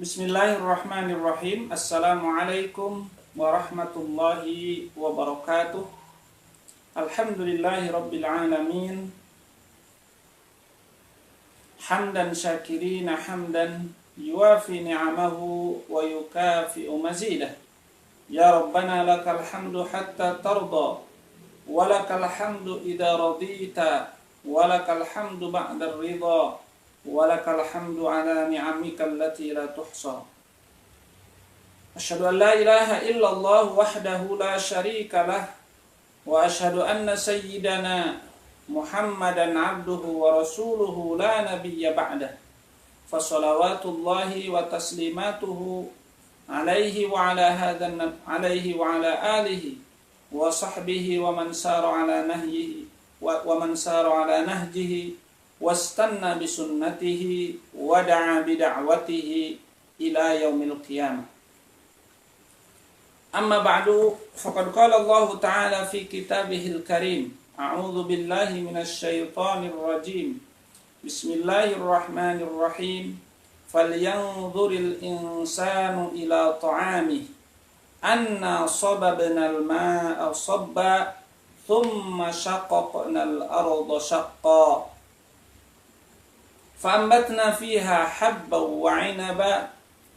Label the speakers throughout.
Speaker 1: Bismillahirrahmanirrahim. Assalamualaikum warahmatullahi wabarakatuh. Alhamdulillahi rabbil alamin. Hamdan syakirina hamdan yuwafi ni'amahu wa yukafi'u mazidah. Ya Rabbana lakal hamdu hatta tarda, wa lakal hamdu idza radita, wa lakal hamdu ba'da ridha, walakal hamdu ala ni'amika allati la tuhsa. Asyhadu an la ilaha illallah wahdahu la syarika lah, wa asyhadu anna sayyidana Muhammadan abduhu wa rasuluhu la nabiyya ba'dah. Fa shalawatullahi wa taslimatuhu alaihi wa ala hadan alaihi wa ala alihi wa sahbihi wa man sara ala nahyihi wa man sara ala nahjihi wastanna bisunnatihi wa da'a bida'watihi ila yaumil qiyamah. Amma ba'du, faqad qala Allah Ta'ala fi kitabihil karim, a'udzu billahi minasy syaithanir rajim. Bismillahirrahmanirrahim. Falyanzuril insanu ila ta'amihi anna sababnal ma'a sabba thumma shaqqaqnal arda shaqqa فأنبتنا فيها حبا وعنبا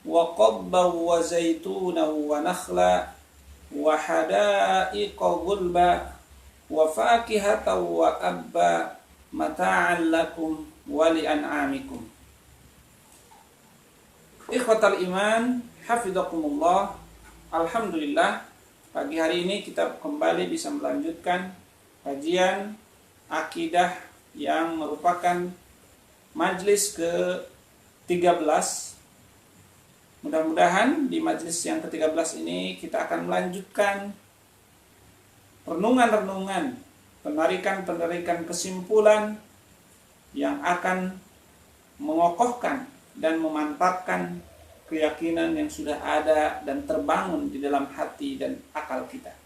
Speaker 1: وقضبا وزيتونا ونخلا وحدائق غلبا وفاكهة وأبا متاعا لكم ولأنعامكم. Ikhwatal iman, hafizakumullah. Alhamdulillah, pagi hari ini kita kembali bisa melanjutkan kajian akidah yang merupakan majlis ke-13. Mudah-mudahan di majlis yang ke-13 ini kita akan melanjutkan renungan-renungan, penarikan kesimpulan yang akan mengokohkan dan memantapkan keyakinan yang sudah ada dan terbangun di dalam hati dan akal kita.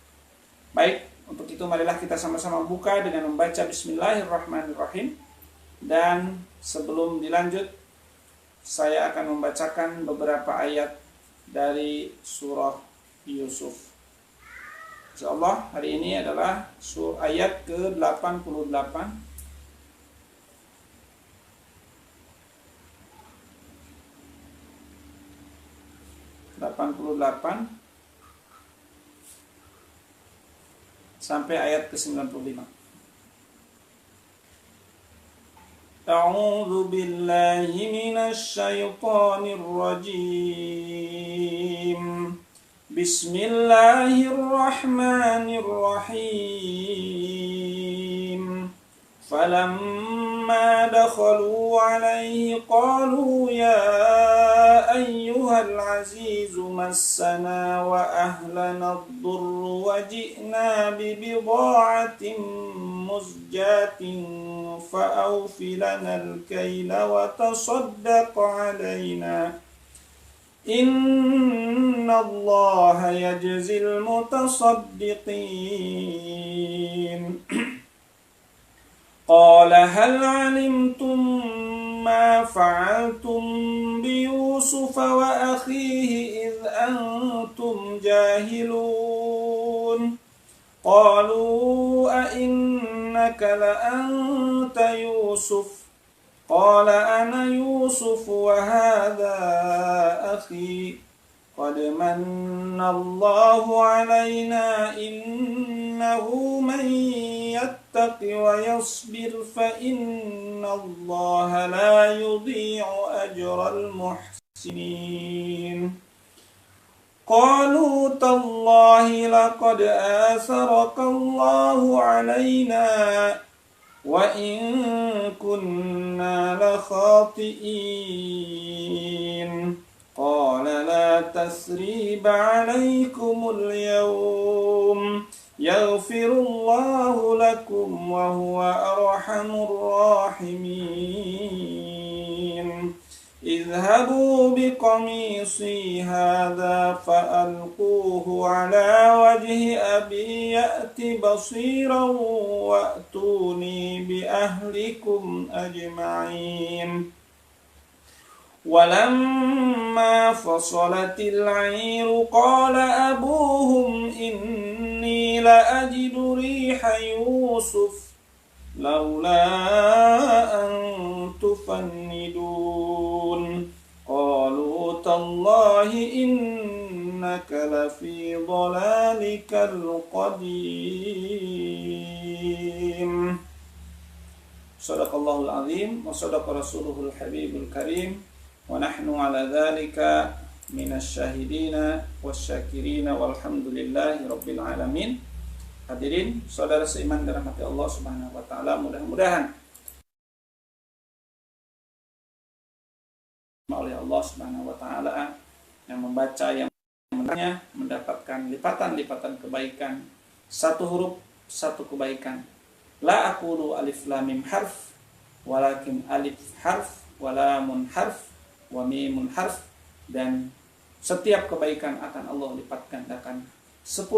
Speaker 1: Baik, untuk itu marilah kita sama-sama buka dengan membaca Bismillahirrahmanirrahim. Dan sebelum dilanjut, saya akan membacakan beberapa ayat dari surah Yusuf. Insyaallah hari ini adalah ayat ke-88 sampai ayat ke-95. A'udzu billahi minasy syaithanir rajim. Bismillahirrahmanirrahim. Falamma dakhalu 'alaihi qalu ya ayyuhal 'azizu massana wa ahlana ad-durru wa ji'na bi bida'atin muzjatin فأوف لنا الكيل وتصدق علينا إن الله يجزي المتصدقين قال هل علمتم ما فعلتم بيوسف وأخيه إذ أنتم جاهلون قالوا أئنك لأنت يوسف قال أنا يوسف وهذا أخي قد من الله علينا إنه من يتق ويصبر فإن الله لا يضيع أجر المحسنين قالوا تالله لقد آثرك الله علينا وإن كنا لخاطئين قال لا تثريب عليكم اليوم يغفر الله لكم وهو أرحم الراحمين اذهبوا بقميصي هذا فألقوه على وجه أبي يأت بصيرا وأتوني بأهلكم أجمعين Walamma fasalatil 'airu qala abuhum inni la ajidu riha Yusuf laula an tufannidun qalu tallahi innaka lafi dhalalikal qadim. Shadaqallahul azim wa shadaqa rasuluhul habibul karim wa nahnu ala dzalika minasyahidina wasyakirina walhamdulillahi rabbil alamin. Hadirin saudara seiman dirahmati Allah Subhanahu wa taala, mudah-mudahan oleh Allah Subhanahu wa taala yang membaca yang mendengarnya mendapatkan lipatan-lipatan kebaikan, satu huruf satu kebaikan. La aqulu alif lam mim harf walakin alif harf wa lamun harf wa mimun harf, dan setiap kebaikan akan Allah lipat gandakan 10,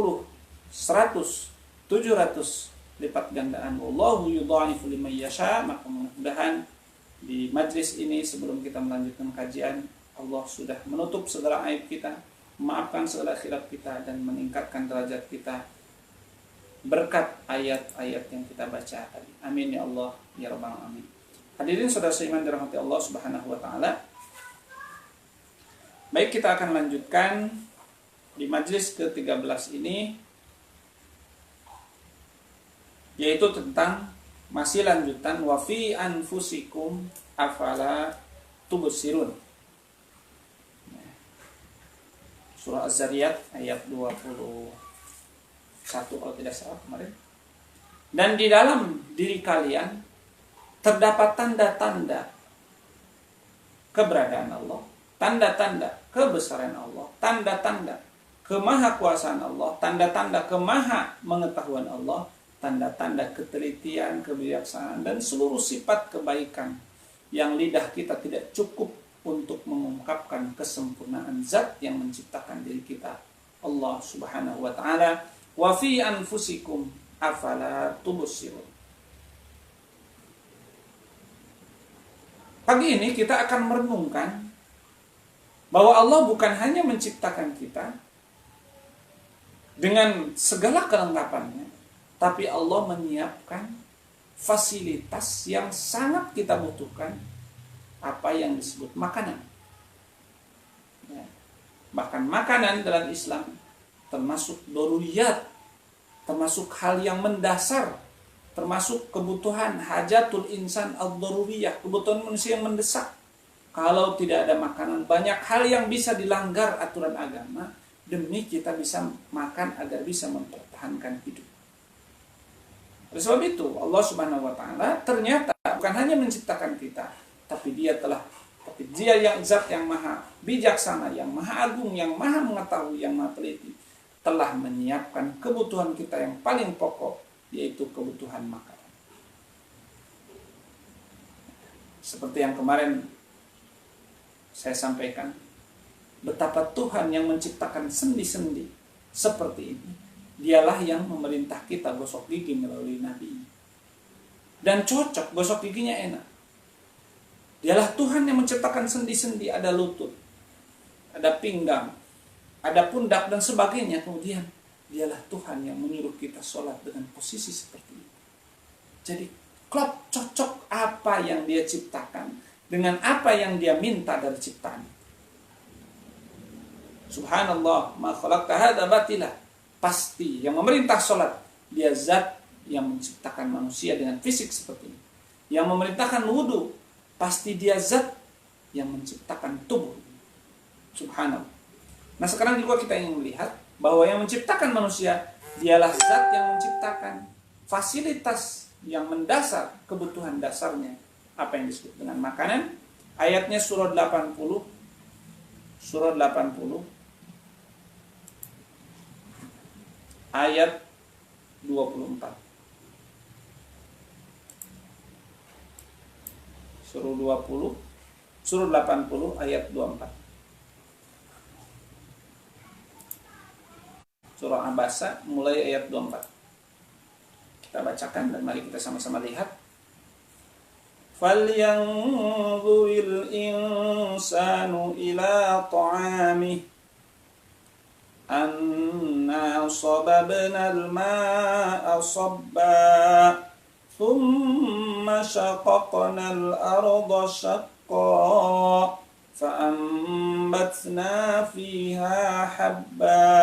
Speaker 1: 100, 700 lipat gandaan. Wallahu yudha'ifu liman yasha. Maka mudah-mudahan di majlis ini sebelum kita melanjutkan kajian, Allah sudah menutup segala aib kita, memaafkan segala khilaf kita, dan meningkatkan derajat kita berkat ayat-ayat yang kita baca tadi. Amin ya Allah ya rabbal alamin. Hadirin saudara seiman dirahmati Allah Subhanahu wa taala. Baik, kita akan lanjutkan di majlis ke-13 ini, yaitu tentang masih lanjutan wa fi anfusikum afala tubsirun. Surah Az-Zariyat ayat 21 kalau tidak salah kemarin. Dan di dalam diri kalian terdapat tanda-tanda keberadaan Allah, tanda-tanda kebesaran Allah, tanda-tanda kemahakuasaan Allah, tanda-tanda kemaha mengetahuan Allah, tanda-tanda ketelitian, kebijaksanaan, dan seluruh sifat kebaikan yang lidah kita tidak cukup untuk mengungkapkan kesempurnaan zat yang menciptakan diri kita, Allah Subhanahu wa taala. Wa fi anfusikum afala tubsirun. Pagi ini kita akan merenungkan bahwa Allah bukan hanya menciptakan kita dengan segala kelengkapannya, tapi Allah menyiapkan fasilitas yang sangat kita butuhkan, apa yang disebut makanan. Ya. Bahkan makanan dalam Islam termasuk doruriyat, termasuk hal yang mendasar, termasuk kebutuhan hajatul insan ad-daruriyah, kebutuhan manusia yang mendesak. Kalau tidak ada makanan, banyak hal yang bisa dilanggar aturan agama demi kita bisa makan agar bisa mempertahankan hidup. Oleh sebab itu Allah Subhanahu wa taala ternyata bukan hanya menciptakan kita, tapi Dia yang zat yang maha bijaksana, yang maha agung, yang maha mengetahui, yang maha teliti, telah menyiapkan kebutuhan kita yang paling pokok, yaitu kebutuhan makanan. Seperti yang kemarin saya sampaikan, betapa Tuhan yang menciptakan sendi-sendi seperti ini, Dialah yang memerintah kita gosok gigi melalui Nabi. Dan cocok, gosok giginya enak. Dialah Tuhan yang menciptakan sendi-sendi, ada lutut, ada pinggang, ada pundak dan sebagainya. Kemudian Dialah Tuhan yang menyuruh kita sholat dengan posisi seperti itu. Jadi klop, cocok apa yang Dia ciptakan dengan apa yang Dia minta dari ciptaan. Subhanallah, ma khalaqta hadza batila. Pasti yang memerintah sholat Dia zat yang menciptakan manusia dengan fisik seperti ini. Yang memerintahkan wudu, pasti Dia zat yang menciptakan tubuh. Subhanallah. Nah sekarang juga kita ingin melihat bahwa yang menciptakan manusia Dialah zat yang menciptakan fasilitas yang mendasar, kebutuhan dasarnya, apa yang disebut dengan makanan. Ayatnya surah 80, ayat 24. Surah 80 ayat 24. Surah Abasa mulai ayat 24. Kita bacakan dan mari kita sama-sama lihat. falyanzuril insanu ila ta'amih anna sababna al-ma'a sabba thumma shaqaqna al-arda shaqqa فأنبتنا فيها حبا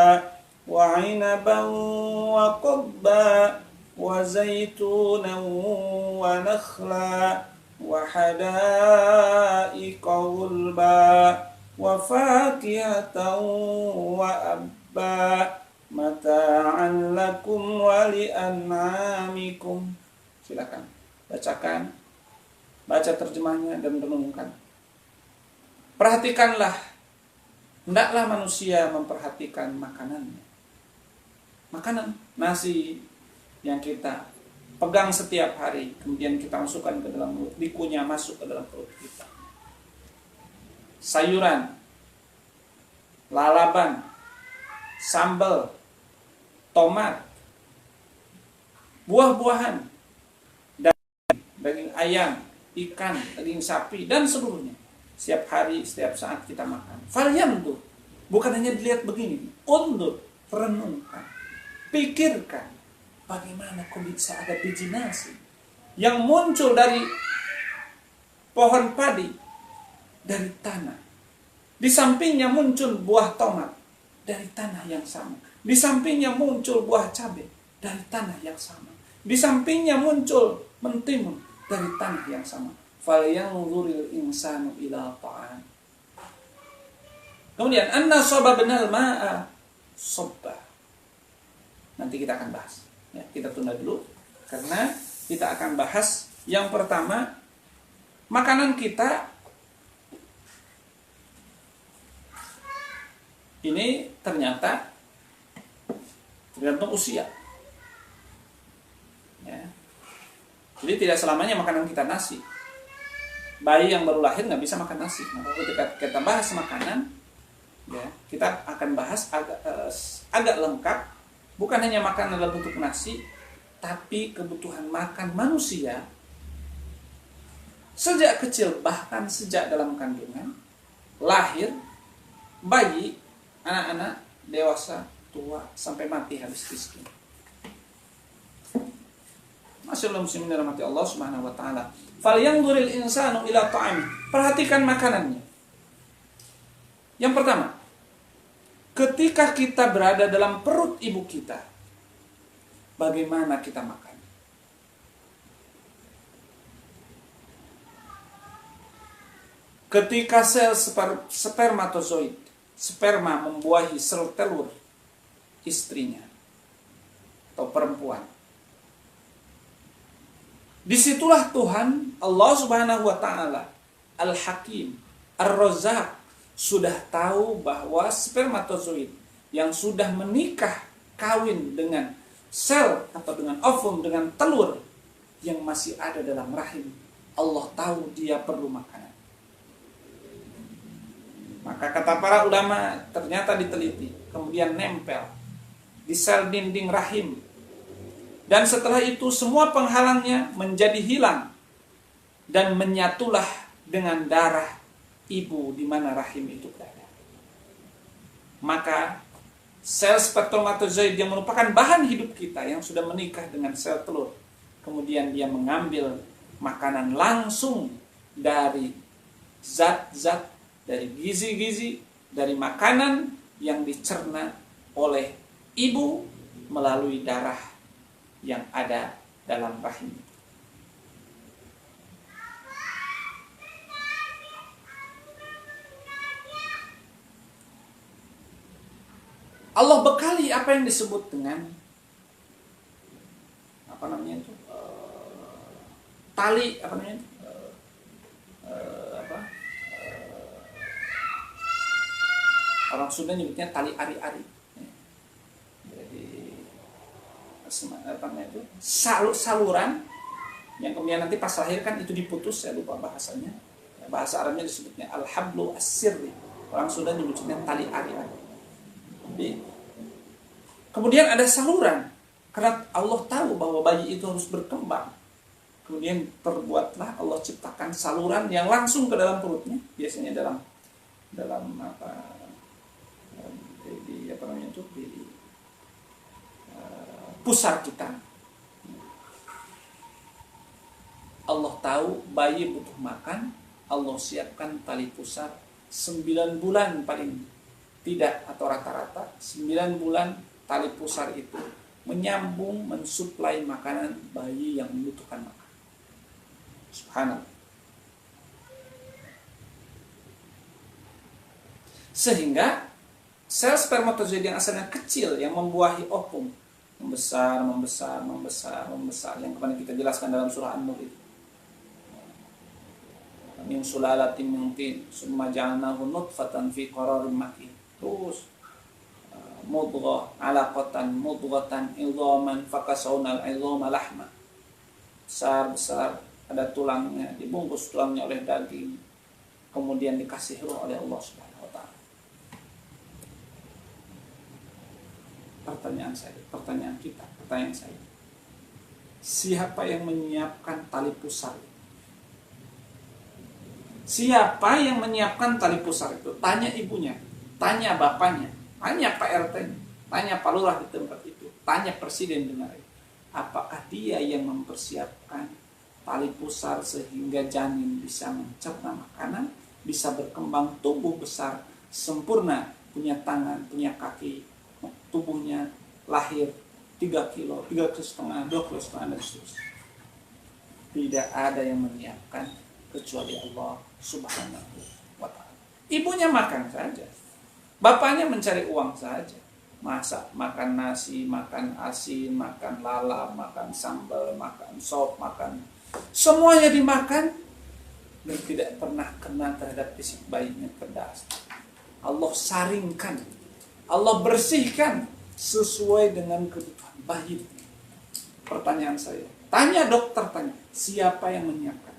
Speaker 1: وعنبا وقضبا وزيتونا ونخلا وحدائق غلبا وفاكهة وأبا متاعا لكم ولأنعامكم. Silakan bacakan, baca terjemahnya dan renungkan. Perhatikanlah, hendaklah manusia memperhatikan makanannya. Makanan, nasi yang kita pegang setiap hari, kemudian kita masukkan ke dalam mulut, dikunyah masuk ke dalam perut kita. Sayuran, lalaban, sambal, tomat, buah-buahan, daging ayam, ikan, daging sapi, dan seluruhnya. Setiap hari, setiap saat kita makan. Falyanzur, bukan hanya dilihat begini. Undur, renungkan, pikirkan. Bagaimana kok bisa ada biji nasi yang muncul dari pohon padi, dari tanah. Di sampingnya muncul buah tomat dari tanah yang sama. Di sampingnya muncul buah cabai dari tanah yang sama. Di sampingnya muncul mentimun dari tanah yang sama. Falyanzuril insanu ila ta'am. Kemudian anna sababnal ma'a sabba. Nanti kita akan bahas. Ya, kita tunda dulu karena kita akan bahas yang pertama, makanan kita ini ternyata tergantung usia. Ya. Jadi tidak selamanya makanan kita nasi. Bayi yang baru lahir nggak bisa makan nasi. Nah, ketika kita bahas makanan, ya, kita akan bahas agak lengkap. Bukan hanya makanan dalam bentuk nasi, tapi kebutuhan makan manusia sejak kecil, bahkan sejak dalam kandungan, lahir, bayi, anak-anak, dewasa, tua, sampai mati habis miskin. Masyaallah muslimin rahmati Allah Subhanahu wa taala. Falyanzuril insanu ila ta'ami. Perhatikan makanannya. Yang pertama, ketika kita berada dalam perut ibu kita, bagaimana kita makan? Ketika sel spermatozoid, sperma membuahi sel telur istrinya atau perempuan, disitulah Tuhan Allah Subhanahu wa taala Al-Hakim, Ar-Razzaq sudah tahu bahwa spermatozoid yang sudah menikah kawin dengan sel atau dengan ovum, dengan telur yang masih ada dalam rahim, Allah tahu dia perlu makanan. Maka kata para ulama, ternyata diteliti, kemudian nempel di sel dinding rahim. Dan setelah itu semua penghalangnya menjadi hilang dan menyatulah dengan darah ibu di mana rahim itu berada. Maka sel spermatozoid yang merupakan bahan hidup kita yang sudah menikah dengan sel telur, kemudian dia mengambil makanan langsung dari zat-zat, dari gizi-gizi, dari makanan yang dicerna oleh ibu melalui darah yang ada dalam rahim. Allah bekali apa yang disebut dengan apa namanya itu, tali apa namanya itu? Orang Sunda nyebutnya tali ari-ari. Apa namanya itu, saluran yang kemudian nanti pas lahir kan itu diputus, saya lupa bahasanya, bahasa Arabnya disebutnya al-hablu as-sirri, orang Sunda nyebutnya tali ari-ari. Kemudian ada saluran karena Allah tahu bahwa bayi itu harus berkembang, Kemudian terbuatlah Allah ciptakan saluran yang langsung ke dalam perutnya, biasanya dalam pusar kita. Allah tahu bayi butuh makan, Allah siapkan tali pusar 9 bulan paling tidak, atau rata-rata 9 bulan tali pusar itu menyambung, mensuplai makanan bayi yang membutuhkan makan. Subhanallah. Sehingga sel spermatozoid yang asalnya kecil yang membuahi ovum membesar, yang kemarin kita jelaskan dalam surah An-Nur itu. Min sulalatin min tin, summa ja'alnahu nutfatan fi qararin makin. Terus mudghah, alaqatan, mudghatan, idhaman, fakasawnal idhama lahma. Besar, ada tulangnya, dibungkus tulangnya oleh daging, kemudian dikasih ruh oleh Allah Subhanahu wa taala. Pertanyaan saya. Siapa yang menyiapkan tali pusar? Siapa yang menyiapkan tali pusar itu? Tanya ibunya, tanya bapaknya, tanya Pak RT, tanya Pak Lurah di tempat itu, tanya presiden dengar. Apakah dia yang mempersiapkan tali pusar sehingga janin bisa mencerna makanan, bisa berkembang tumbuh besar, sempurna, punya tangan, punya kaki, tubuhnya lahir 3 kilo, 3,5 kilo, 2,5 kilo, dan seterusnya. Tidak ada yang menyiapkan kecuali Allah Subhanahu wa ta'ala. Ibunya makan saja, bapaknya mencari uang saja, masak, makan nasi, makan asin, makan lalap, makan sambal, makan sop, makan semuanya dimakan, dan tidak pernah kena terhadap fisik bayinya cerdas. Allah saringkan, Allah bersihkan sesuai dengan kebutuhan bayi. Pertanyaan saya, tanya dokter, tanya siapa yang menyiapkan?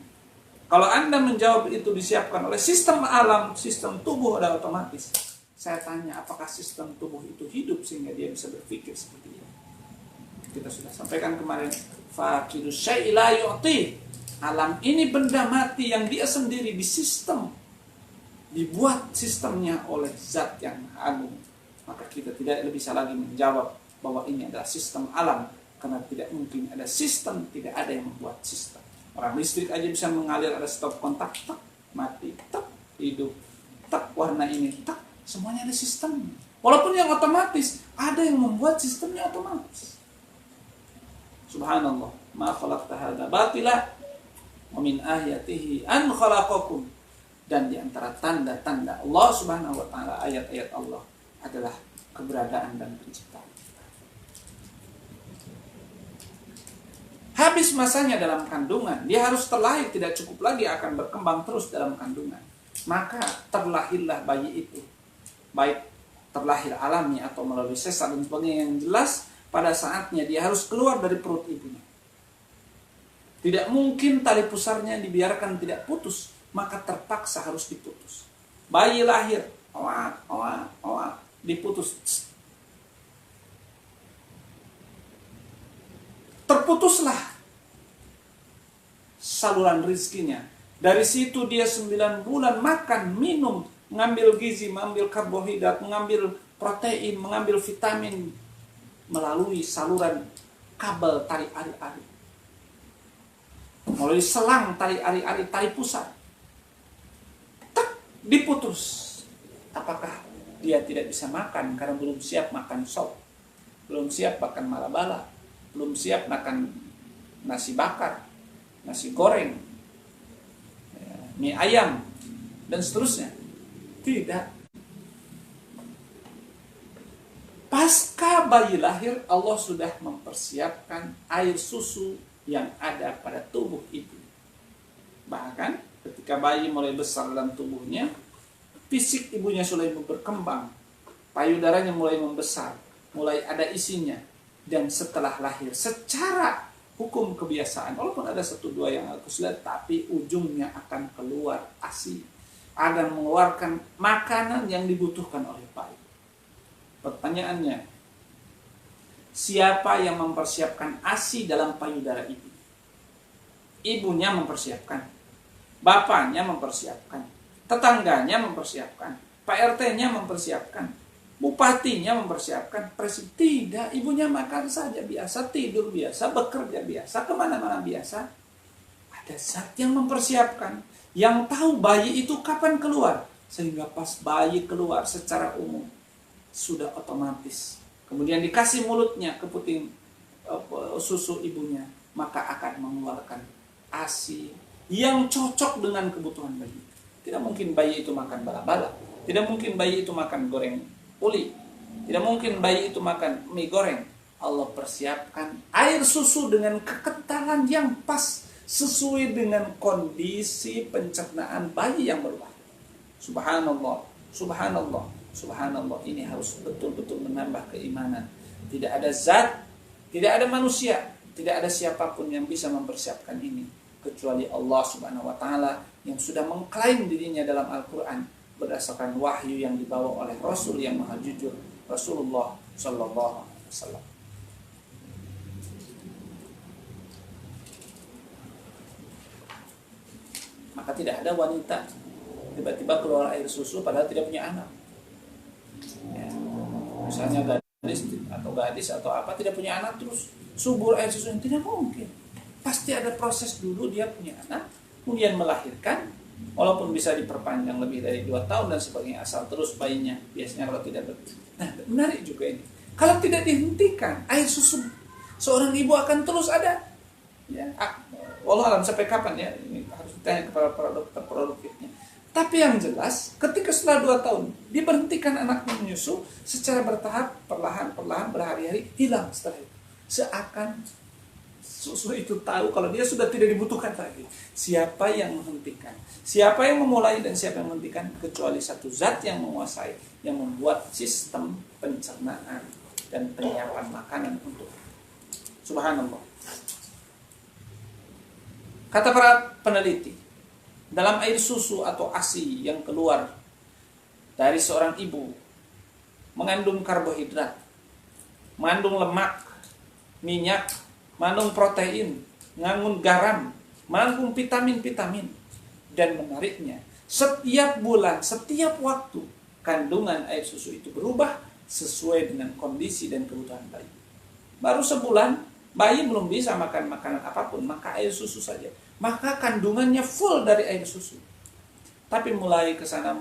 Speaker 1: Kalau Anda menjawab itu disiapkan oleh sistem alam, sistem tubuh ada otomatis. Saya tanya, apakah sistem tubuh itu hidup sehingga dia bisa berpikir seperti ini? Kita sudah sampaikan kemarin, faqidu syai'i la yu'ti. Alam ini benda mati yang dia sendiri di sistem, dibuat sistemnya oleh zat yang agung. Maka kita tidak bisa lagi menjawab bahwa ini adalah sistem alam, karena tidak mungkin ada sistem, tidak ada yang membuat sistem. Orang listrik aja bisa mengalir, ada stop kontak, tak, mati, tak, hidup, tak, warna ini, tak, semuanya ada sistem. Walaupun yang otomatis, ada yang membuat sistemnya otomatis. Subhanallah, ma khalaqta hadza batila wa min ayatihi an khalaqakum. Dan di antara tanda-tanda Allah Subhanahu wa taala, ayat-ayat Allah adalah keberadaan dan penciptaan. Habis masanya dalam kandungan, dia harus terlahir, tidak cukup lagi akan berkembang terus dalam kandungan. Maka terlahirlah bayi itu, baik terlahir alami atau melalui sesar dan sebagainya, yang jelas pada saatnya dia harus keluar dari perut ibunya. Tidak mungkin tali pusarnya dibiarkan tidak putus, maka terpaksa harus diputus. Bayi lahir, diputus. Terputuslah saluran rizkinya. Dari situ dia 9 bulan makan, minum, mengambil gizi, mengambil karbohidrat, mengambil protein, mengambil vitamin melalui saluran kabel tali ari-ari, melalui selang tali ari-ari, tali pusar. Tak, diputus. Apakah dia tidak bisa makan karena belum siap makan sop, belum siap makan marabala, belum siap makan nasi bakar, nasi goreng, mie ayam, dan seterusnya? Tidak. Pasca bayi lahir, Allah sudah mempersiapkan air susu yang ada pada tubuh ibu. Bahkan ketika bayi mulai besar dalam tubuhnya, fisik ibunya sudah berkembang, payudaranya mulai membesar, mulai ada isinya. Dan setelah lahir, secara hukum kebiasaan, walaupun ada 1-2 yang aku lihat, tapi ujungnya akan keluar ASI, akan mengeluarkan makanan yang dibutuhkan oleh bayi. Pertanyaannya, siapa yang mempersiapkan ASI dalam payudara ibu? Ibunya mempersiapkan, bapaknya mempersiapkan, tetangganya mempersiapkan, Pak RT-nya mempersiapkan, bupatinya mempersiapkan, presiden. Tidak, ibunya makan saja biasa, tidur biasa, bekerja biasa, kemana-mana biasa. Ada zat yang mempersiapkan, yang tahu bayi itu kapan keluar, sehingga pas bayi keluar secara umum sudah otomatis. Kemudian dikasih mulutnya ke puting susu ibunya, maka akan mengeluarkan ASI yang cocok dengan kebutuhan bayi. Tidak mungkin bayi itu makan bala-bala, tidak mungkin bayi itu makan goreng uli, tidak mungkin bayi itu makan mie goreng. Allah persiapkan air susu dengan kekentalan yang pas sesuai dengan kondisi pencernaan bayi yang berubah. Subhanallah, subhanallah, subhanallah. Ini harus betul-betul menambah keimanan. Tidak ada zat, tidak ada manusia, tidak ada siapapun yang bisa mempersiapkan ini kecuali Allah Subhanahu wa taala yang sudah mengklaim dirinya dalam Al-Qur'an berdasarkan wahyu yang dibawa oleh Rasul yang maha jujur, Rasulullah sallallahu alaihi wasallam. Maka tidak ada wanita tiba-tiba keluar air susu padahal tidak punya anak. Ya. Misalnya gadis atau apa tidak punya anak terus subur air susu, tidak mungkin. Pasti ada proses dulu dia punya anak, kemudian melahirkan, walaupun bisa diperpanjang lebih dari 2 tahun dan sebagainya, asal terus bayinya biasanya kalau tidak Nah, menarik juga ini. Kalau tidak dihentikan, air susu seorang ibu akan terus ada. Ya, wallahu alam sampai kapan ya? Ini harus ditanya kepada para dokter produktifnya. Tapi yang jelas, ketika setelah 2 tahun diberhentikan anaknya menyusu secara bertahap, perlahan-perlahan berhari-hari hilang setelah itu. Seakan susu itu tahu kalau dia sudah tidak dibutuhkan lagi. Siapa yang menghentikan? Siapa yang memulai dan siapa yang menghentikan? Kecuali satu zat yang menguasai, yang membuat sistem pencernaan dan penyiapan makanan untuk. Subhanallah. Kata para peneliti, dalam air susu atau ASI yang keluar dari seorang ibu mengandung karbohidrat, mengandung lemak, minyak, mengandung protein, mengandung garam, mengandung vitamin-vitamin. Dan menariknya, setiap bulan, setiap waktu, kandungan air susu itu berubah sesuai dengan kondisi dan kebutuhan bayi. Baru sebulan, bayi belum bisa makan makanan apapun, maka air susu saja. Maka kandungannya full dari air susu. Tapi mulai ke sana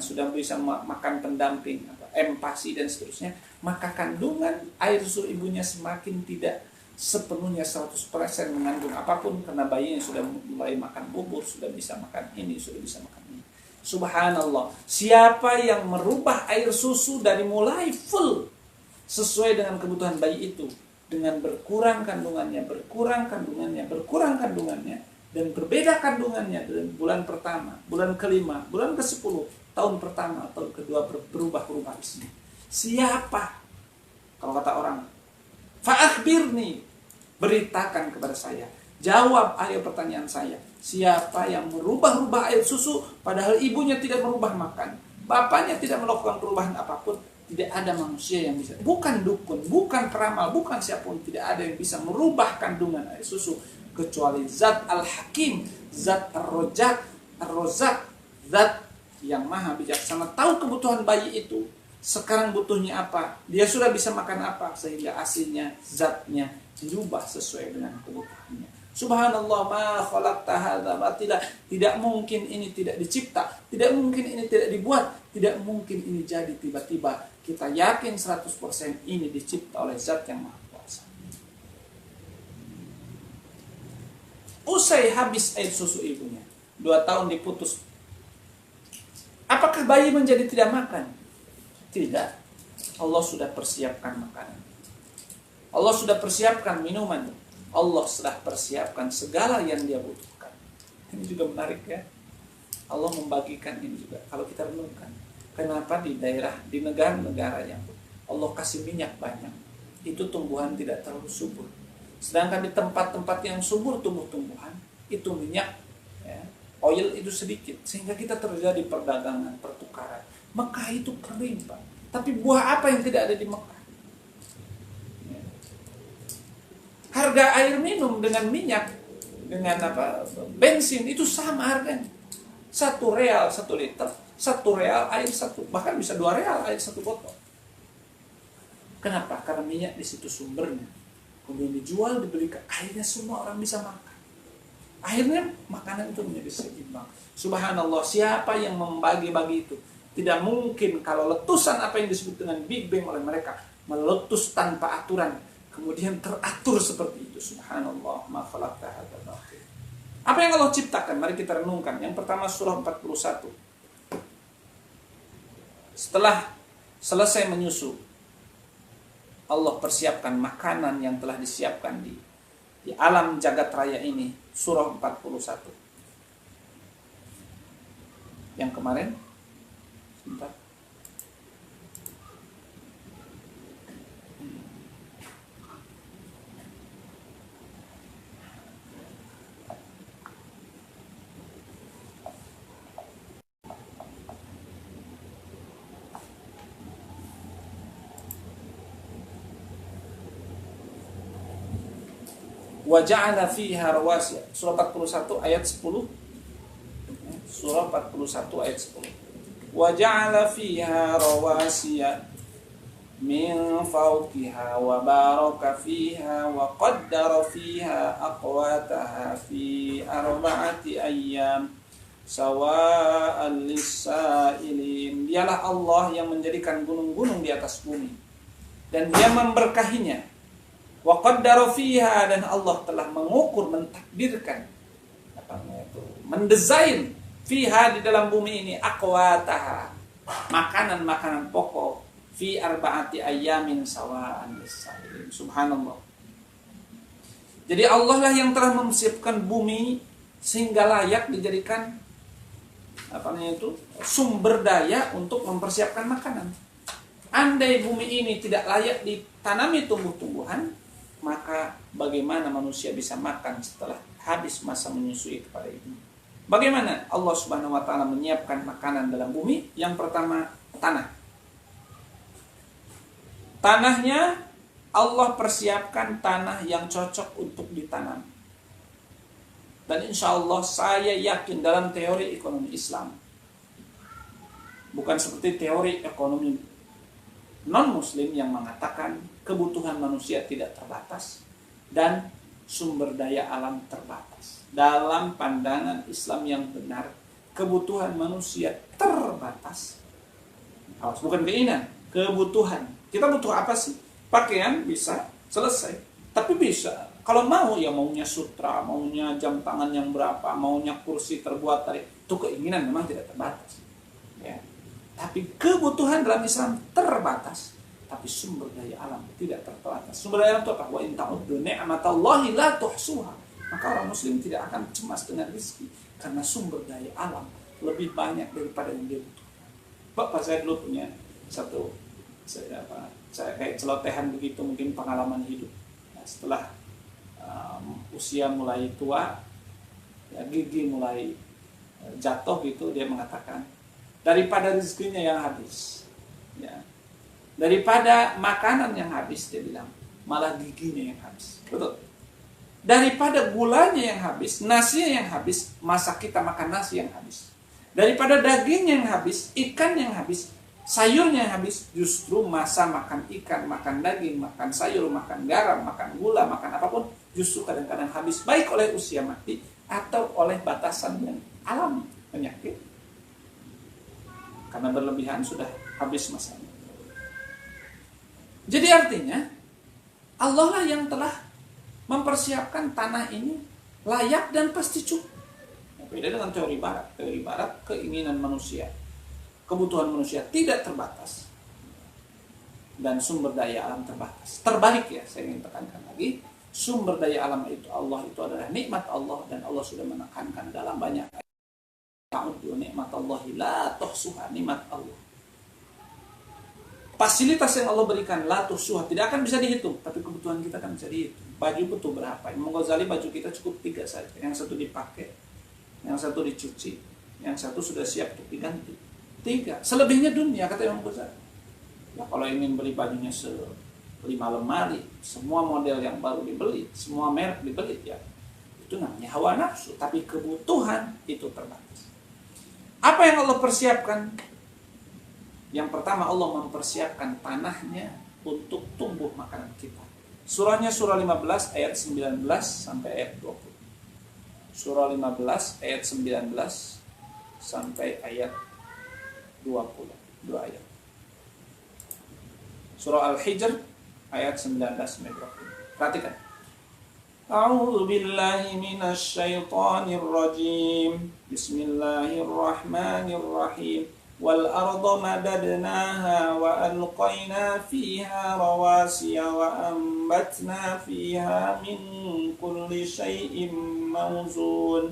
Speaker 1: sudah bisa makan pendamping, empasi dan seterusnya, maka kandungan air susu ibunya semakin tidak sepenuhnya 100% mengandung apapun karena bayinya sudah mulai makan bubur, sudah bisa makan ini, sudah bisa makan ini. Subhanallah, siapa yang merubah air susu dari mulai full sesuai dengan kebutuhan bayi itu, dengan berkurang kandungannya, dan berbeda kandungannya dari bulan pertama, bulan kelima, bulan ke-10, tahun pertama, tahun kedua berubah-ubah di sini. Siapa? Kalau kata orang, fa'akhbirni, beritakan kepada saya. Jawab ayo pertanyaan saya. Siapa yang merubah-rubah air susu padahal ibunya tidak merubah makan, bapaknya tidak melakukan perubahan apapun? Tidak ada manusia yang bisa. Bukan dukun, bukan peramal, bukan siapapun, tidak ada yang bisa merubah kandungan air susu kecuali Zat Al-Hakim, Zat Ar-Rozak, Zat yang maha bijaksana, tahu kebutuhan bayi itu. Sekarang butuhnya apa, dia sudah bisa makan apa, sehingga aslinya, zatnya dirubah sesuai dengan kebutuhannya. Subhanallah, ma khalaqta hadza batila. Tidak mungkin ini tidak dicipta, tidak mungkin ini tidak dibuat, tidak mungkin ini jadi tiba-tiba. Kita yakin 100% ini dicipta oleh zat yang maha kuasa. Usai habis air susu ibunya, 2 tahun diputus, apakah bayi menjadi tidak makan? Tidak. Allah sudah persiapkan makanan, Allah sudah persiapkan minuman, Allah sudah persiapkan segala yang dia butuhkan. Ini juga menarik ya. Allah membagikan ini juga. Kalau kita renungkan, kenapa di negara-negara yang Allah kasih minyak banyak, itu tumbuhan tidak terlalu subur. Sedangkan di tempat-tempat yang subur tumbuh-tumbuhan, itu minyak, ya, oil itu sedikit. Sehingga kita terjadi perdagangan, pertukaran. Mekah itu kering, Pak. Tapi buah apa yang tidak ada di Mekah? Ya. Harga air minum dengan minyak dengan apa bensin itu sama harganya. 1 real 1 liter, 1 real air satu, bahkan bisa 2 real air 1 botol. Kenapa? Karena minyak di situ sumbernya. Kemudian dijual, dibelikan, akhirnya semua orang bisa makan. Akhirnya makanan itu menjadi seimbang. Subhanallah, siapa yang membagi-bagi itu? Tidak mungkin kalau letusan apa yang disebut dengan Big Bang oleh mereka meletus tanpa aturan, kemudian teratur seperti itu. Subhanallah, ma khalaqta hadza batil. Apa yang Allah ciptakan? Mari kita renungkan. Yang pertama surah 41. Setelah selesai menyusu, Allah persiapkan makanan yang telah disiapkan di alam jagat raya ini. Surah 41. Yang kemarin, sebentar. Wa ja'ala fiha rawasiya. Surah 41 ayat 10. Surah 41 ayat 10. Wa ja'ala fiha rawasiya min fawqiha wa baraka fiha wa qaddara fiha aqwataha fi 4 ayyam sawa'an lis-sa'ilin. Dialah Allah yang menjadikan gunung-gunung di atas bumi dan Dia memberkahinya. Wa qaddara fiha, dan Allah telah mengukur, mentakdirkan, mendesain fiha, di dalam bumi ini, aqwataha, makanan-makanan pokok, fi 4 ayyamin sawa'an lis-sa'ilin. Subhanallah. Jadi Allah lah yang telah mempersiapkan bumi sehingga layak dijadikan sumber daya untuk mempersiapkan makanan. Andai bumi ini tidak layak ditanami tumbuh-tumbuhan, maka bagaimana manusia bisa makan setelah habis masa menyusui kepada ibu? Bagaimana Allah Subhanahu wa taala menyiapkan makanan dalam bumi? Yang pertama, tanah. Tanahnya Allah persiapkan tanah yang cocok untuk ditanam. Dan insya Allah saya yakin dalam teori ekonomi Islam, bukan seperti teori ekonomi non-muslim yang mengatakan kebutuhan manusia tidak terbatas dan sumber daya alam terbatas. Dalam pandangan Islam yang benar, kebutuhan manusia terbatas. Bukan keinginan, kebutuhan. Kita butuh apa sih? Pakaian bisa, selesai. Tapi bisa. Kalau mau, ya maunya sutra, maunya jam tangan yang berapa, maunya kursi terbuat dari, itu keinginan memang tidak terbatas. Ya. Tapi kebutuhan dalam Islam terbatas, tapi sumber daya alam tidak terbatas. Sumber daya alam itu apa? Wa in ta'uddu ni'matallahi la tuhsuha. Maka orang muslim tidak akan cemas dengan rezeki karena sumber daya alam lebih banyak daripada yang dia butuhkan. Bapak saya dulu punya saya kayak celotehan begitu, mungkin pengalaman hidup. Nah, setelah usia mulai tua, ya, gigi mulai jatuh gitu, dia mengatakan, daripada rezekinya yang habis, ya, daripada makanan yang habis, dia bilang, malah giginya yang habis. Betul. Daripada gulanya yang habis, nasinya yang habis, masa kita makan nasi yang habis. Daripada daging yang habis, ikan yang habis, sayurnya yang habis, justru masa makan ikan, makan daging, makan sayur, makan garam, makan gula, makan apapun, justru kadang-kadang habis, baik oleh usia mati atau oleh batasan yang alami, penyakit. Karena berlebihan sudah habis masanya. Jadi artinya Allah lah yang telah mempersiapkan tanah ini layak dan pasti cukup. Beda dengan teori barat. Teori barat, keinginan manusia, kebutuhan manusia tidak terbatas dan sumber daya alam terbatas. Terbalik ya, saya ingin tekankan lagi, sumber daya alam itu Allah, itu adalah nikmat Allah, dan Allah sudah menekankan dalam banyak ayat, ta'uddu ni'matallahi la tuhsuha, nikmat Allah. Fasilitas yang Allah berikan la tuhsuha tidak akan bisa dihitung, tapi kebutuhan kita kan bisa dihitung. Baju butuh berapa? Imam Ghazali, baju kita cukup 3 saja. Yang satu dipakai, yang satu dicuci, yang satu sudah siap untuk diganti. 3. Selebihnya dunia, kata Imam Ghazali. Ya, kalau ingin beli bajunya 5 lemari, semua model yang baru dibeli, semua merek dibeli, ya Itu namanya hawa nafsu, tapi kebutuhan itu terbatas. Apa yang Allah persiapkan? Yang pertama, Allah mempersiapkan tanahnya untuk tumbuh makanan kita. Surahnya surah 15 ayat 19 sampai ayat 20. Surah 15 ayat 19 sampai ayat 20. 2 ayat. Surah Al-Hijr ayat 19 sampai 20. Perhatikan. A'udzu billahi minasy syaithanir rajim. Bismillahirrahmanirrahim. Wal arda madadnaha wa alqaina fiha rawasiya wa ambatna fiha min kulli syai'in mawzun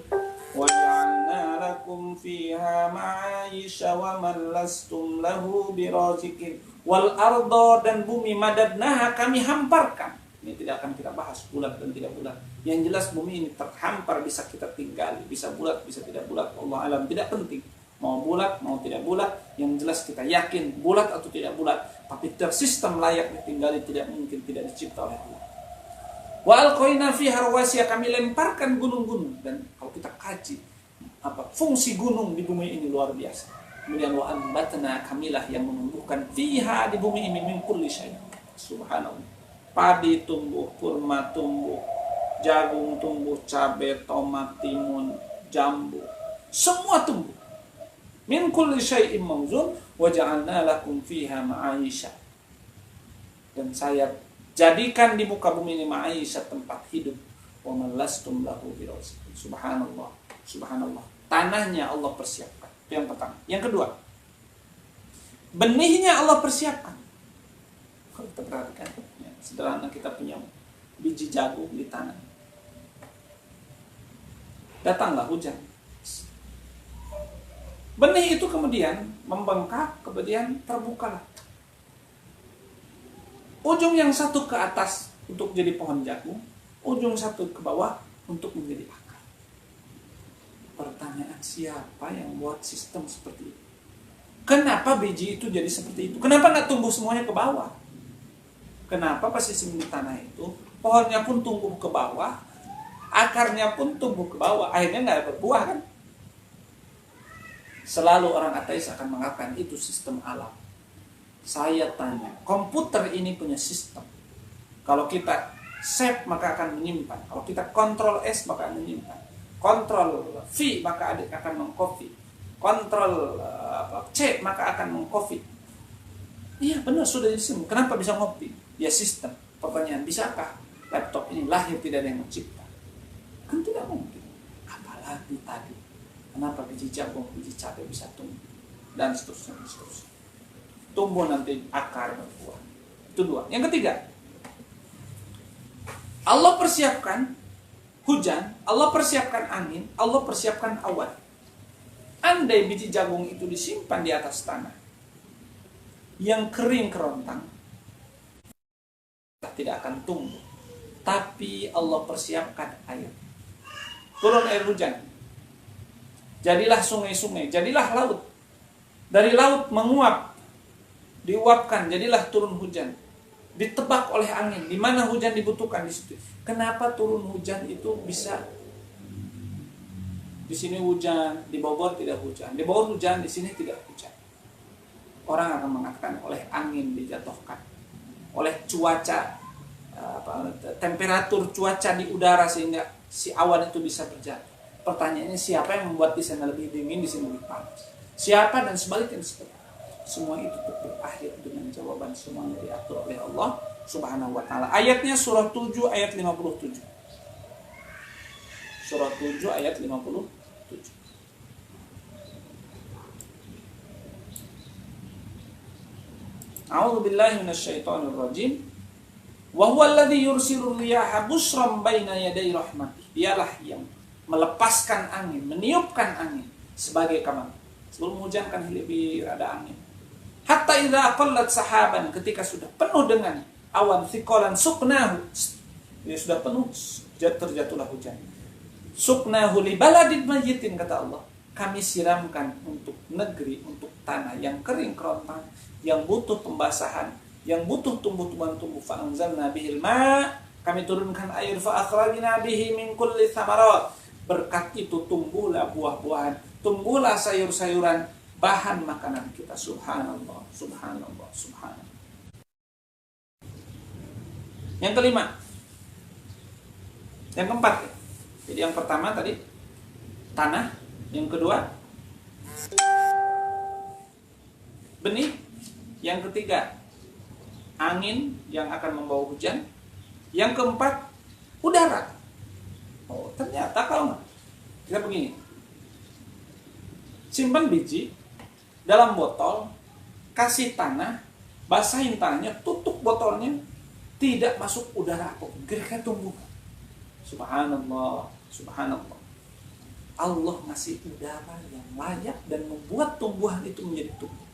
Speaker 1: wa ja'alna lakum fiha ma'aisha wa man lastum lahu biraziqin. Wal arda, dan bumi, madadnaha, kami hamparkan. Ini tidak akan kita bahas bulat dan tidak bulat. Yang jelas bumi ini terhampar, bisa kita tinggali, bisa bulat, bisa tidak bulat. Allah alam, tidak penting. Mau bulat, mau tidak bulat, yang jelas kita yakin bulat atau tidak bulat, tapi tersistem layak ditinggali, tidak mungkin tidak dicipta oleh Allah. Wa alqaina fiha rawasiya, kami lemparkan gunung-gunung. Dan kalau kita kaji fungsi gunung di bumi ini luar biasa. Kemudian wa ambatna, kamilah yang menumbuhkan fiha, di bumi ini, min kulli syai'. Subhanallah. Padi tumbuh, kurma tumbuh, jagung tumbuh, cabai, tomat, timun, jambu, semua tumbuh. Min kulli syai'in mawzun wa ja'alna lakum fiha ma'aisha. Dan saya jadikan di muka bumi ini ma'aisha, tempat hidup. Wa man lastum lahu biraziqin. Subhanallah. Subhanallah. Tanahnya Allah persiapkan. Itu yang pertama. Yang kedua, benihnya Allah persiapkan. Kalau kita perhatikan, ya, sederhana, kita punya biji jagung di tanah. Datanglah hujan. Benih itu kemudian membengkak, kemudian terbukalah. Ujung yang satu ke atas untuk jadi pohon jagung, ujung satu ke bawah untuk menjadi akar. Pertanyaan, siapa yang buat sistem seperti itu? Kenapa biji itu jadi seperti itu? Kenapa nggak tumbuh semuanya ke bawah? Kenapa pas sistem di tanah itu, pohonnya pun tumbuh ke bawah, akarnya pun tumbuh ke bawah, akhirnya nggak berbuah kan? Selalu orang ateis akan mengatakan itu sistem alam. Saya tanya, komputer ini punya sistem. Kalau kita save maka akan menyimpan. Kalau kita kontrol S maka akan menyimpan. Kontrol V maka akan mengcopy. Kontrol C maka akan mengcopy. Iya benar, sudah di sistem. Kenapa bisa ngopi? Ya sistem. Pertanyaan, bisakah laptop ini lahir tidak ada yang mencipta? Kan tidak mungkin. Apalagi tadi, kenapa biji jagung, biji cabai bisa tumbuh? Dan seterusnya. Tumbuh nanti akar berbuah. Itu dua. Yang ketiga, Allah persiapkan hujan, Allah persiapkan angin, Allah persiapkan awan. Andai biji jagung itu disimpan di atas tanah yang kering kerontang, tidak akan tumbuh. Tapi Allah persiapkan air. Turun air hujan. Jadilah sungai-sungai, jadilah laut. Dari laut menguap, diuapkan, jadilah turun hujan. Ditebak oleh angin, di mana hujan dibutuhkan di situ. Kenapa turun hujan itu bisa di sini hujan, di Bogor tidak hujan, di Bogor hujan, di sini tidak hujan? Orang akan mengatakan oleh angin dijatuhkan, oleh cuaca, temperatur cuaca di udara sehingga si awan itu bisa berjatuh. Pertanyaannya, siapa yang membuat di sana lebih dingin, di sini lebih panas? Siapa? Dan sebaliknya seperti itu. Semua itu berakhir dengan jawaban, semuanya diatur oleh Allah Subhanahu wa taala. Ayatnya surah 7 ayat 57. Surah 7 ayat 57. A'udzu billahi minasyaitonir rajim. Wa huwa alladzi yursilur riyaha bushran baina yaday rahmatih. Dialah yang melepaskan angin, meniupkan angin sebagai kabar. Sebelum hujan kan lebih ada angin. Hatta idza aqallat sahaban, ketika sudah penuh dengan awan thiqalan suqnahu, dia sudah penuh, terjatuhlah hujan. Suqnahu li baladin mayyitin, kata Allah, kami siramkan untuk negeri, untuk tanah yang kering kerontang, yang butuh pembasahan, yang butuh tumbuh-tumbuhan tumbuh. Fa anzalna bihil ma, Kami turunkan air fa akhrajna bihi min kulli thamarat. Berkat itu tumbuhlah buah-buahan, tumbuhlah sayur-sayuran, bahan makanan kita. Subhanallah, subhanallah, subhanallah. Yang kelima, yang keempat. Jadi yang pertama tadi tanah, yang kedua benih, yang ketiga angin yang akan membawa hujan, yang keempat udara. Oh, ternyata kalau kita begini, simpan biji dalam botol, kasih tanah, basahin tanahnya, tutup botolnya, tidak masuk udara apapun, kira-kira tumbuh. Subhanallah, subhanallah. Allah ngasih udara yang layak dan membuat tumbuhan itu menjadi tumbuh.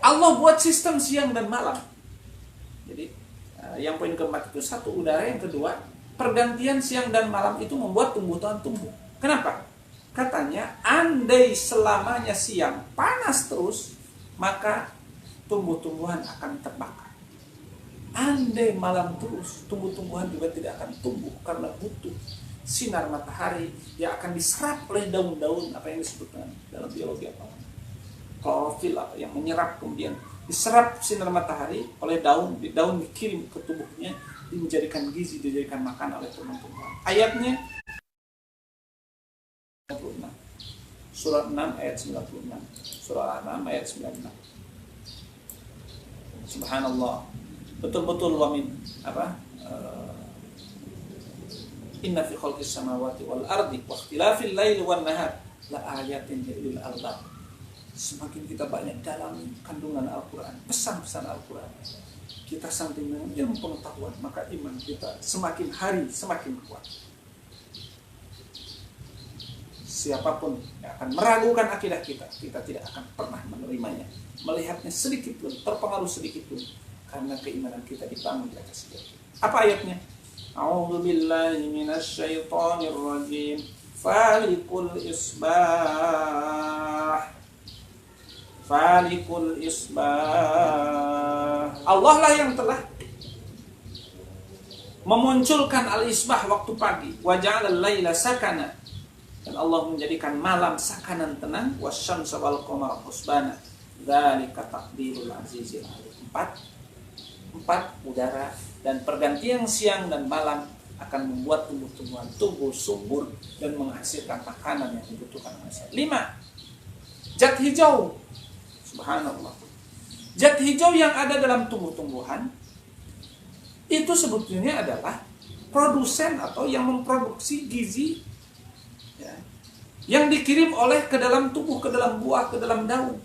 Speaker 1: Allah buat sistem siang dan malam. Jadi yang poin keempat itu satu udara, yang kedua pergantian siang dan malam itu membuat tumbuhan tumbuh. Kenapa? Katanya andai selamanya siang panas terus, maka tumbuh-tumbuhan akan terbakar. Andai malam terus, tumbuh-tumbuhan juga tidak akan tumbuh karena butuh sinar matahari yang akan diserap oleh daun-daun, apa yang disebut dalam biologi apa? Klorofil yang menyerap, kemudian diserap sinar matahari oleh daun, daun dikirim ke tubuhnya, dijadikan gizi, dijadikan makan oleh tumbuhan. Ayatnya 96. Surah 6 ayat 96. Surah 6 ayat 96. Subhanallah. Betul-betul wamin inna fi khalqis samawati wal ardi wa ikhtilafil laili wan nahar la ayatin lil albab. Semakin kita banyak dalam kandungan Al-Quran, pesan-pesan Al-Quran, kita samping dengan ilmu pengetahuan, maka iman kita semakin hari semakin kuat. Siapapun yang akan meragukan akidah kita, kita tidak akan pernah menerimanya, melihatnya sedikit pun, terpengaruh sedikit pun, karena keimanan kita dibangun di atas itu. Apa ayatnya? A'udzu billahi minasy syaithanir rajim. Falikul isbah. Falikul isbah. Allah lah yang telah memunculkan al-isbah waktu pagi. Wa ja'alal laila sakana. Dan Allah menjadikan malam sakanan tenang. Wasyamsa wal qamara husbana. Dzalika taqdirul azizil alim. Empat udara dan pergantian siang dan malam akan membuat tumbuh-tumbuhan tumbuh subur dan menghasilkan makanan yang dibutuhkan manusia. 5. Zat hijau. Subhanallah. Zat hijau yang ada dalam tumbuh-tumbuhan itu sebetulnya adalah produsen atau yang memproduksi gizi ya, yang dikirim oleh ke dalam tubuh, ke dalam buah, ke dalam daun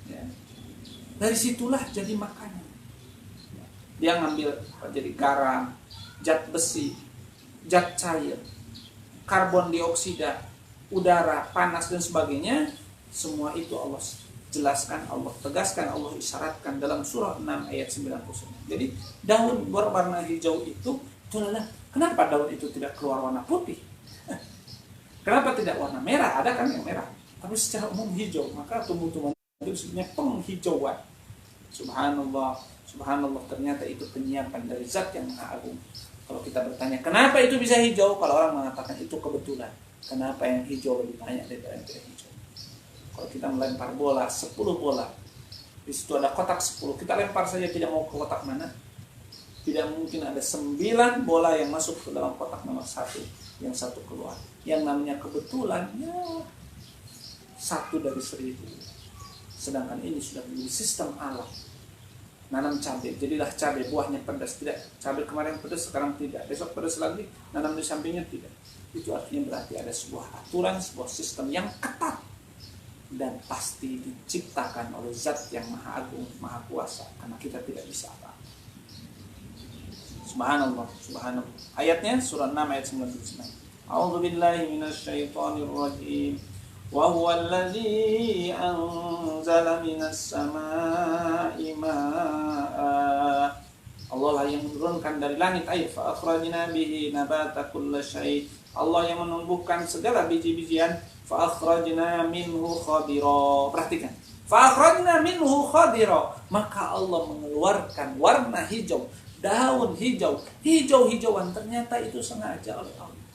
Speaker 1: ya. Dari situlah jadi makanan ya. Dia ngambil jadi garam, zat besi, zat cair, karbon dioksida, udara, panas dan sebagainya. Semua itu Allah jelaskan, Allah tegaskan, Allah isyaratkan dalam surah 6 ayat 99. Jadi daun berwarna hijau itu adalah, kenapa daun itu tidak keluar warna putih? Kenapa tidak warna merah? Ada kan yang merah, tapi secara umum hijau. Maka tumbuh-tumbuhan itu sebenarnya penghijauan. Subhanallah, subhanallah, ternyata itu penyiapan dari zat yang maha agung. Kalau kita bertanya kenapa itu bisa hijau, kalau orang mengatakan itu kebetulan. Kenapa yang hijau lebih banyak daripada yang tidak hijau? Kalau kita melempar bola, 10 bola, di situ ada kotak 10, kita lempar saja tidak mau ke kotak mana, tidak mungkin ada 9 bola yang masuk ke dalam kotak nomor 1, yang 1 keluar. Yang namanya kebetulan, ya 1 dari 1000. Sedangkan ini sudah menjadi sistem alam. Nanam cabai, jadilah cabai, buahnya pedas, tidak. Cabai kemarin pedas, sekarang tidak. Besok pedas lagi, nanam di sampingnya tidak. Itu artinya berarti ada sebuah aturan, sebuah sistem yang ketat dan pasti diciptakan oleh zat yang maha agung, maha kuasa, karena kita tidak bisa apa. Subhanallah, subhanallah. Ayatnya surah 6 ayat 99. A'udzu billahi minasyaitonir rajim. Wa huwal ladzi anzala minas samaa'i maa'a. Allah lah yang menurunkan dari langit air, fa akhrajna bihi nabata kulli syai'. Allah yang menumbuhkan segala biji-bijian, fa akhrajna minhu khadira. Perhatikan. Fa akhrajna minhu khadira, maka Allah mengeluarkan warna hijau, daun hijau, hijau-hijauan, ternyata itu sengaja oleh Allah.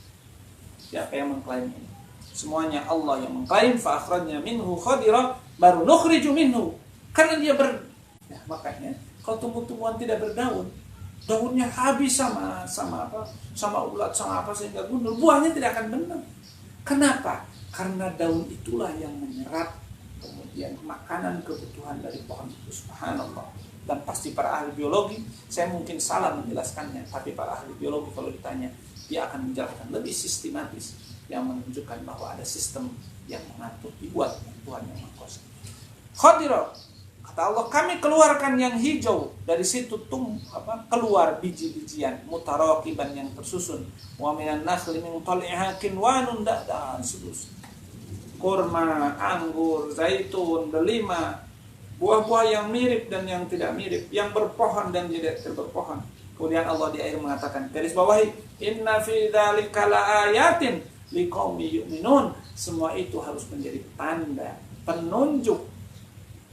Speaker 1: Siapa yang mengklaim ini? Semuanya Allah yang mengklaim. Fa akhrajna minhu khadira, baru nukhriju minhu, karena dia ya, makanya kalau tumbuh-tumbuhan tidak berdaun, daunnya habis sama apa? Sama ulat, sama apa, sehingga gundul, buahnya tidak akan benar. Kenapa? Karena daun itulah yang menyerap kemudian makanan kebutuhan dari pohon itu. Subhanallah. Dan pasti para ahli biologi, saya mungkin salah menjelaskannya, tapi para ahli biologi kalau ditanya, dia akan menjelaskan lebih sistematis, yang menunjukkan bahwa ada sistem yang mengatur, dibuat Tuhan yang Maha Kuasa. Khadira, kata Allah, kami keluarkan yang hijau, dari situ keluar biji-bijian mutaraqiban yang tersusun. Wa minan nakhli min tal'iha kinwanun, dan seterusnya. Kurma, anggur, zaitun, delima, buah-buah yang mirip dan yang tidak mirip, yang berpohon dan tidak berpohon. Kemudian Allah di akhir mengatakan, garis bawahi, inna fi dzalika laayatin liqaumi yu'minun. Semua itu harus menjadi tanda, penunjuk,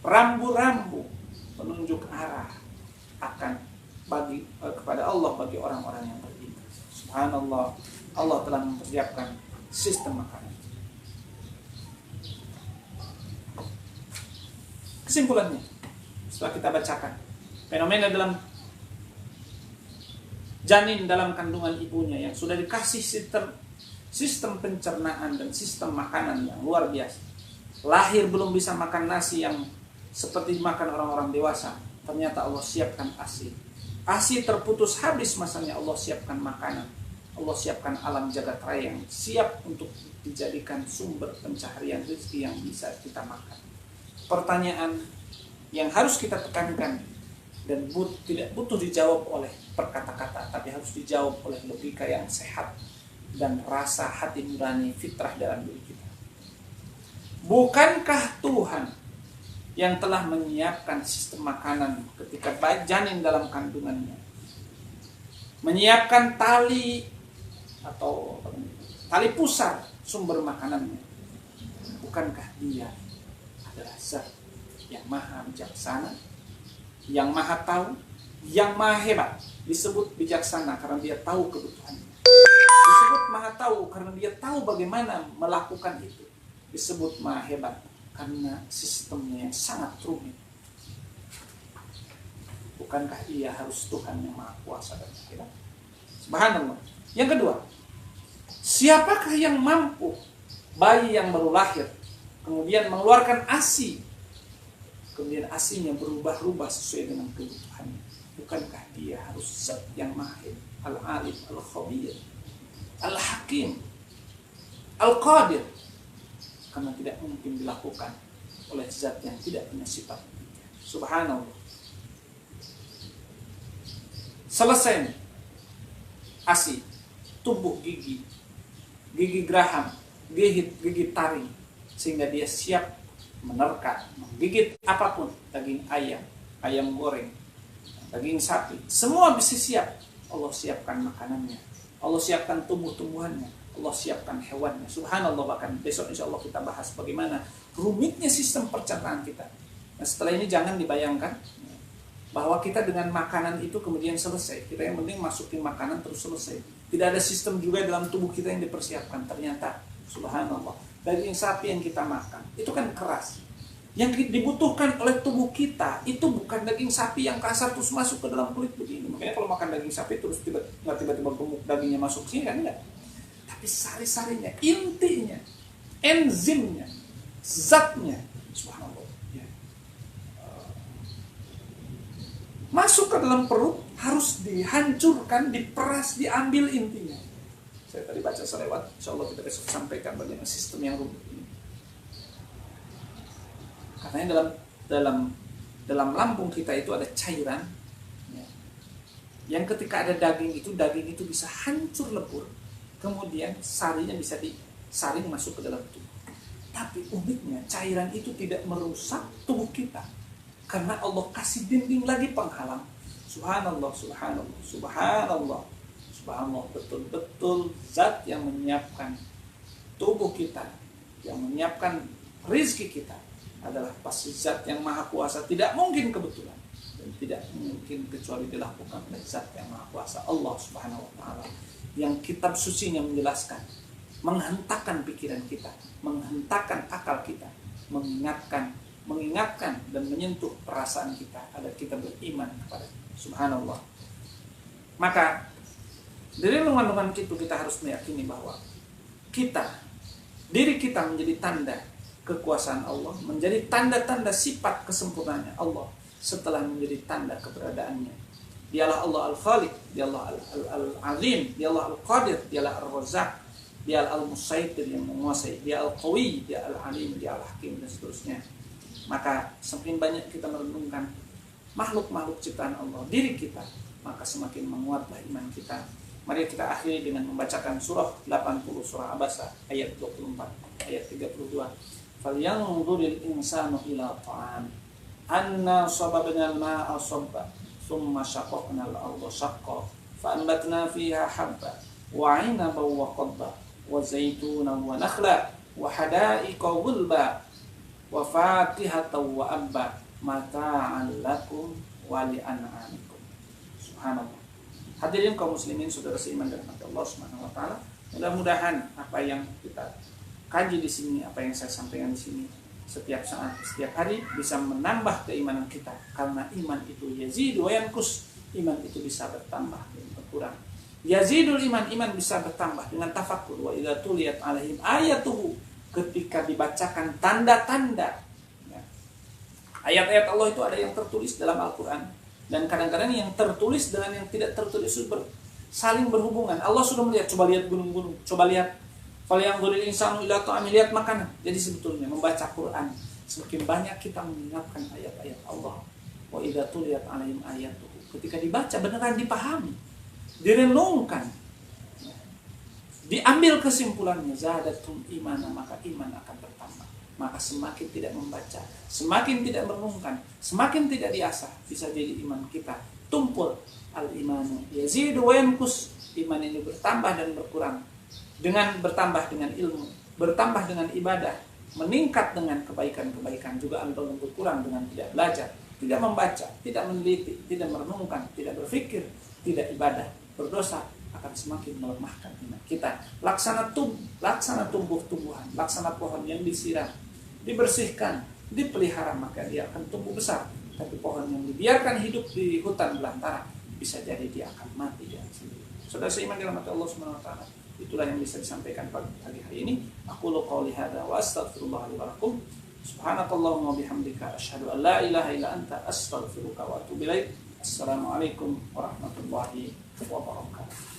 Speaker 1: rambu-rambu, penunjuk arah akan kepada Allah bagi orang-orang yang beriman. Subhanallah, Allah telah mempersiapkan sistem makanan. Kesimpulannya, setelah kita bacakan fenomena dalam janin dalam kandungan ibunya yang sudah dikasih sistem pencernaan dan sistem makanan yang luar biasa. Lahir belum bisa makan nasi yang seperti makan orang-orang dewasa, ternyata Allah siapkan ASI. ASI terputus habis masanya, Allah siapkan makanan. Allah siapkan alam jagat raya yang siap untuk dijadikan sumber pencaharian rezeki yang bisa kita makan. Pertanyaan yang harus kita tekankan dan tidak butuh dijawab oleh perkata-kata, tapi harus dijawab oleh logika yang sehat dan rasa hati nurani fitrah dalam diri kita. Bukankah Tuhan yang telah menyiapkan sistem makanan ketika janin dalam kandungannya, menyiapkan tali atau tali pusar sumber makanannya? Bukankah Dia adalah zat yang maha bijaksana, yang maha tahu, yang maha hebat? Disebut bijaksana karena Dia tahu kebutuhannya. Disebut maha tahu karena Dia tahu bagaimana melakukan itu. Disebut maha hebat karena sistemnya yang sangat rumit. Bukankah Ia harus Tuhan yang maha kuasa dan hebat? Subhanallah. Yang kedua, siapakah yang mampu bayi yang baru lahir kemudian mengeluarkan ASI, kemudian ASInya berubah-ubah sesuai dengan kebutuhannya? Bukankah Dia harus zat yang mahir, al-alim, al-khabir, al-hakim, al-qadir? Karena tidak mungkin dilakukan oleh zat yang tidak punya sifat. Subhanallah. Selesai ASI, tumbuh gigi geraham, gigi taring, sehingga dia siap menerka, menggigit apapun, daging ayam goreng, daging sapi, semua bisa siap. Allah siapkan makanannya, Allah siapkan tumbuh-tumbuhannya, Allah siapkan hewannya. Subhanallah, bahkan besok insya Allah kita bahas bagaimana rumitnya sistem pencernaan kita. Nah, setelah ini jangan dibayangkan bahwa kita dengan makanan itu kemudian selesai. Kita yang penting masukin makanan terus selesai. Tidak ada sistem juga dalam tubuh kita yang dipersiapkan. Ternyata, subhanallah, daging sapi yang kita makan itu kan keras. Yang dibutuhkan oleh tubuh kita itu bukan daging sapi yang kasar terus masuk ke dalam kulit begini. Makanya kalau makan daging sapi terus tiba-tiba gemuk dagingnya masuk sini kan enggak. Tapi sari-sarinya, intinya, enzimnya, zatnya, subhanallah, ya. Masuk ke dalam perut harus dihancurkan, diperas, diambil intinya. Saya tadi baca selewat, insya Allah kita besok sampaikan bagaimana sistem yang rumit ini. Karena dalam lambung kita itu ada cairan, ya, yang ketika ada daging itu bisa hancur lebur, kemudian sarinya bisa disaring masuk ke dalam tubuh. Tapi uniknya cairan itu tidak merusak tubuh kita, karena Allah kasih dinding lagi penghalang. Subhanallah, subhanallah, subhanallah, subhanallah. Betul-betul zat yang menyiapkan tubuh kita, yang menyiapkan rizki kita, adalah pasti zat yang maha kuasa, tidak mungkin kebetulan dan tidak mungkin kecuali dilakukan oleh zat yang maha kuasa, Allah Subhanahu wa taala, yang kitab sucinya menjelaskan, menghentakkan pikiran kita, menghentakkan akal kita, mengingatkan dan menyentuh perasaan kita agar kita beriman kepada Subhanallah. Maka dari renungan itu kita harus meyakini bahwa diri kita menjadi tanda kekuasaan Allah, menjadi tanda-tanda sifat kesempurnaannya Allah setelah menjadi tanda keberadaannya. Dialah Allah Al-Khaliq, Dialah Al-Azim, Dialah Al-Qadir, Dialah Al-Razzaq, Dia Al-Musaitir yang menguasai, Dia Al-Qawi, Dia Al-Alim, Dia Al-Hakim, dan seterusnya. Maka semakin banyak kita merenungkan makhluk-makhluk ciptaan Allah, diri kita, maka semakin menguatlah iman kita. Mari kita akhiri dengan membacakan surah 80, surah Abasa, ayat 24, ayat 32. Falyanzuril insanu ila ta'am, anna sababna al-ma'a sabba, thumma shaqaqna al-arda shaqqa, fa'anbatna fiha habba, wa 'inaban wa qadba, wa zaitunan wa nakhla, wa hada'iqa ghulba, wa fakihatan wa abba, mata'an lakum wa li'an'amikum. Subhanallah. Hadirin kaum muslimin, saudara seiman dan Allah Subhanahu wa taala, mudah-mudahan apa yang kita kaji di sini, apa yang saya sampaikan di sini setiap saat, setiap hari bisa menambah keimanan kita, karena iman itu yazidu wa yanqus, iman itu bisa bertambah dan berkurang. Yazidul iman, iman bisa bertambah dengan tafakkur. Wa idza tuliyat alaihim ayatuhu, ketika dibacakan tanda-tanda ya. Ayat-ayat Allah itu ada yang tertulis dalam Al-Quran, dan kadang-kadang yang tertulis dengan yang tidak tertulis itu saling berhubungan. Allah sudah melihat, coba lihat gunung-gunung, coba lihat falyanzuril insanu ila ta'ami, lihat makanan. Jadi sebetulnya membaca Quran, semakin banyak kita mengingatkan ayat-ayat Allah. Wa idza tuliyat alaihim ayatuhu, ketika dibaca beneran dipahami, direnungkan, diambil kesimpulannya, zadatum imana, maka iman akan bertambah. Maka semakin tidak membaca, semakin tidak merenungkan, semakin tidak diasah, bisa jadi iman kita tumpul. Al-imanu yazidu wa yanqus, iman ini bertambah dan berkurang dengan bertambah dengan ilmu, bertambah dengan ibadah, meningkat dengan kebaikan-kebaikan, juga atau berkurang dengan tidak belajar, tidak membaca, tidak meneliti, tidak merenungkan, tidak berpikir, tidak ibadah, berdosa, akan semakin melemahkan iman kita. Laksana tumbuh-tumbuhan, laksana pohon yang disiram, dibersihkan, dipelihara, maka dia akan tumbuh besar. Tapi pohon yang dibiarkan hidup di hutan belantara, bisa jadi dia akan mati dia sendiri. Saudara seiman dalam hati Allah Subhanahu wa taala, itulah yang bisa disampaikan pagi hari ini. Aku qouli hadza wa astaghfirullah li wa lakum. Subhanakallahumma wa bihamdika asyhadu an la ilaha illa anta astaghfiruka wa atubu ilaik. Assalamualaikum warahmatullahi wabarakatuh.